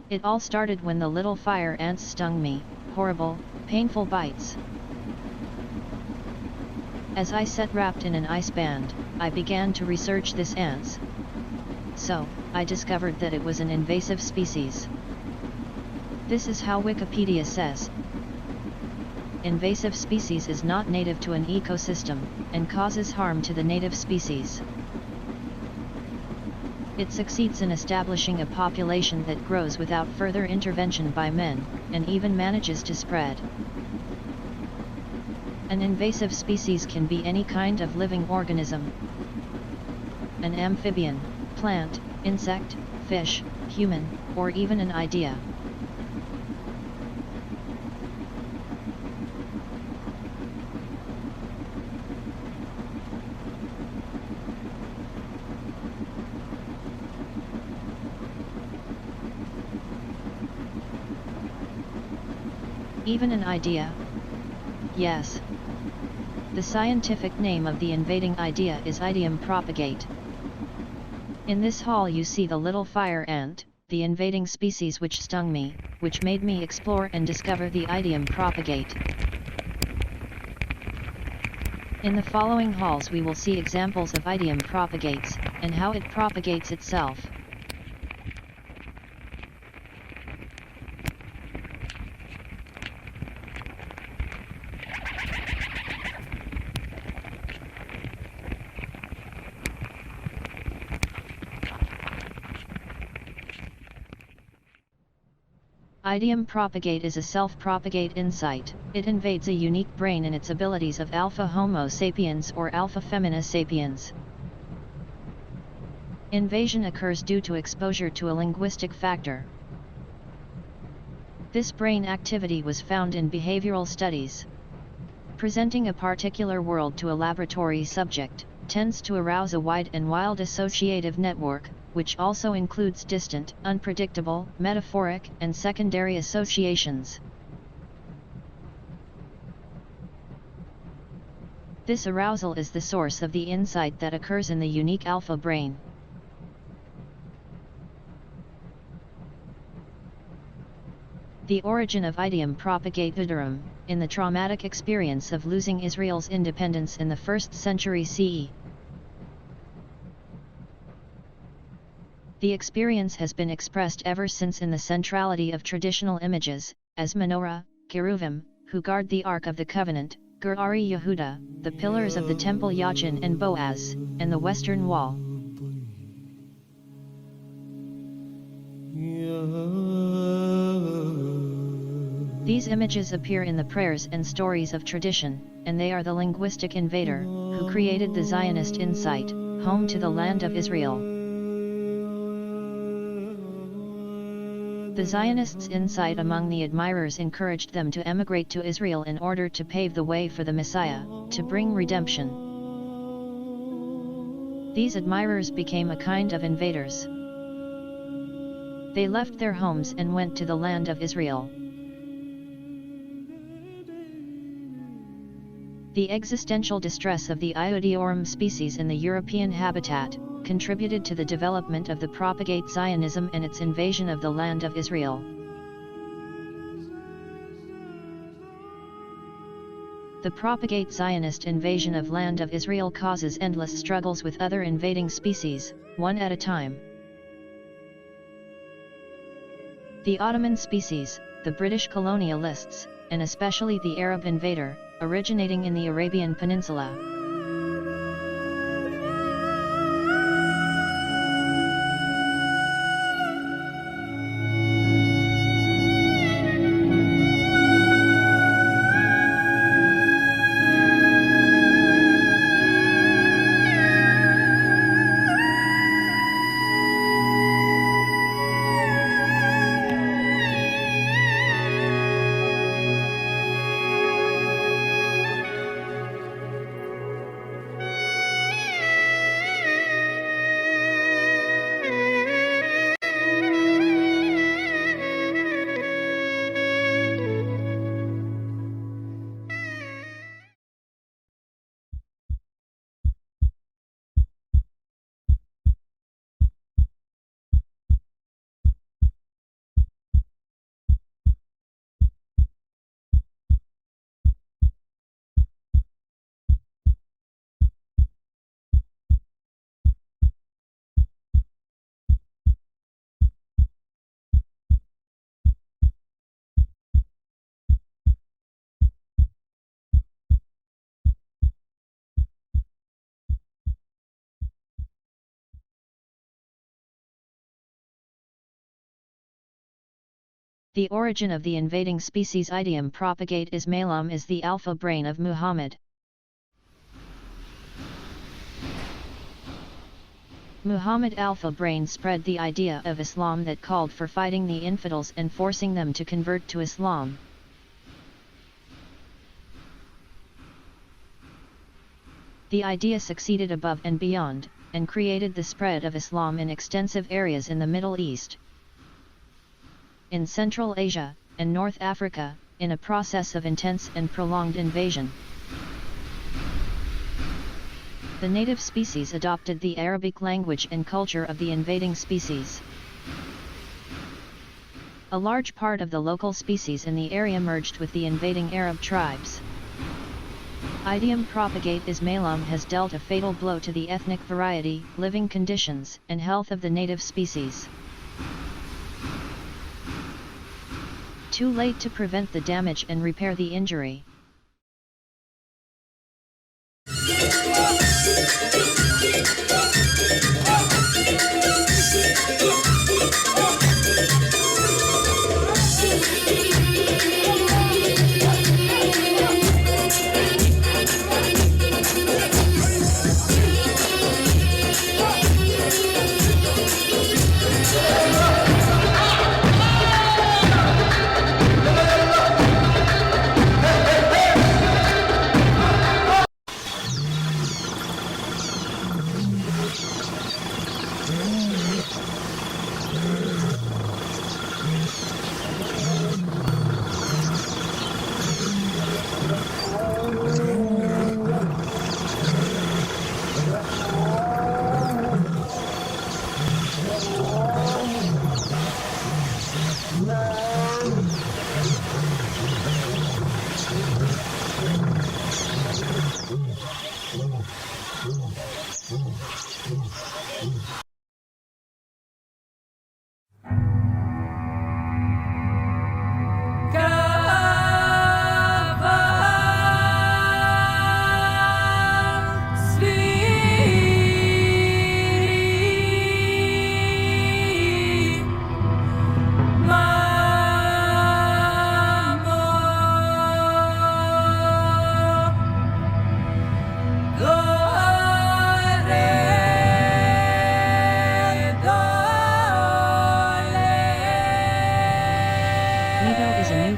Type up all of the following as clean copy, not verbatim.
It all started when the little fire ants stung me, horrible, painful bites. As I sat wrapped in an ice band, I began to research this ants. So, I discovered that it was an invasive species. This is how Wikipedia says. Invasive species is not native to an ecosystem, and causes harm to the native species. It succeeds in establishing a population that grows without further intervention by men, and even manages to spread. An invasive species can be any kind of living organism. An amphibian, plant, insect, fish, human, or even an idea. Even an idea? Yes. The scientific name of the invading idea is Idiom propagate. In this hall you see the little fire ant, the invading species which stung me, which made me explore and discover the Idiom propagate. In the following halls we will see examples of Idiom propagates, and how it propagates itself. Idiom propagate is a self-propagate insight. It invades a unique brain in its abilities of alpha Homo sapiens or alpha femina sapiens. Invasion occurs due to exposure to a linguistic factor. This brain activity was found in behavioral studies. Presenting a particular world to a laboratory subject tends to arouse a wide and wild associative network, which also includes distant, unpredictable, metaphoric, and secondary associations. This arousal is the source of the insight that occurs in the unique alpha brain. The origin of idiom propagate viderum, in the traumatic experience of losing Israel's independence in the 1st century CE. The experience has been expressed ever since in the centrality of traditional images, as menorah, cheruvim, who guard the Ark of the Covenant, Gur Ari Yehuda, the pillars of the temple Yachin and Boaz, and the western wall. These images appear in the prayers and stories of tradition, and they are the linguistic invader, who created the Zionist insight, home to the land of Israel. The Zionists' insight among the admirers encouraged them to emigrate to Israel in order to pave the way for the Messiah, to bring redemption. These admirers became a kind of invaders. They left their homes and went to the land of Israel. The existential distress of the Iodiorum species in the European habitat contributed to the development of the propagate Zionism and its invasion of the land of Israel. The propagate Zionist invasion of land of Israel causes endless struggles with other invading species, one at a time. The Ottoman species, the British colonialists, and especially the Arab invader, originating in the Arabian Peninsula. The origin of the invading species idiom propagate Islam is the alpha brain of Muhammad. Muhammad alpha brain spread the idea of Islam that called for fighting the infidels and forcing them to convert to Islam. The idea succeeded above and beyond, and created the spread of Islam in extensive areas in the Middle East, in Central Asia, and North Africa, in a process of intense and prolonged invasion. The native species adopted the Arabic language and culture of the invading species. A large part of the local species in the area merged with the invading Arab tribes. Idiom propagate Islam has dealt a fatal blow to the ethnic variety, living conditions, and health of the native species. Too late to prevent the damage and repair the injury.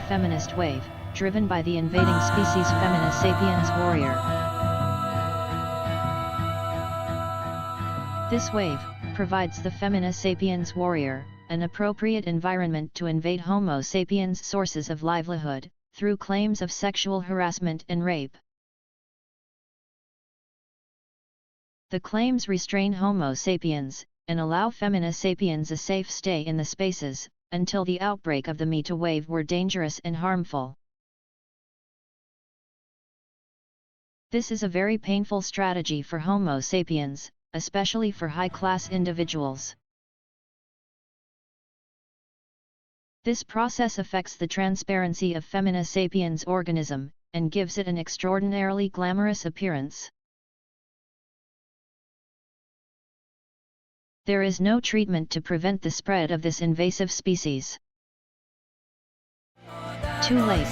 Feminist wave, driven by the invading species Femina Sapiens Warrior. This wave provides the Femina Sapiens Warrior an appropriate environment to invade Homo sapiens' sources of livelihood, through claims of sexual harassment and rape. The claims restrain Homo sapiens, and allow Femina Sapiens a safe stay in the spaces, until the outbreak of the Meta wave were dangerous and harmful. This is a very painful strategy for Homo sapiens, especially for high-class individuals. This process affects the transparency of Femina Sapiens' organism, and gives it an extraordinarily glamorous appearance. There is no treatment to prevent the spread of this invasive species. Too late.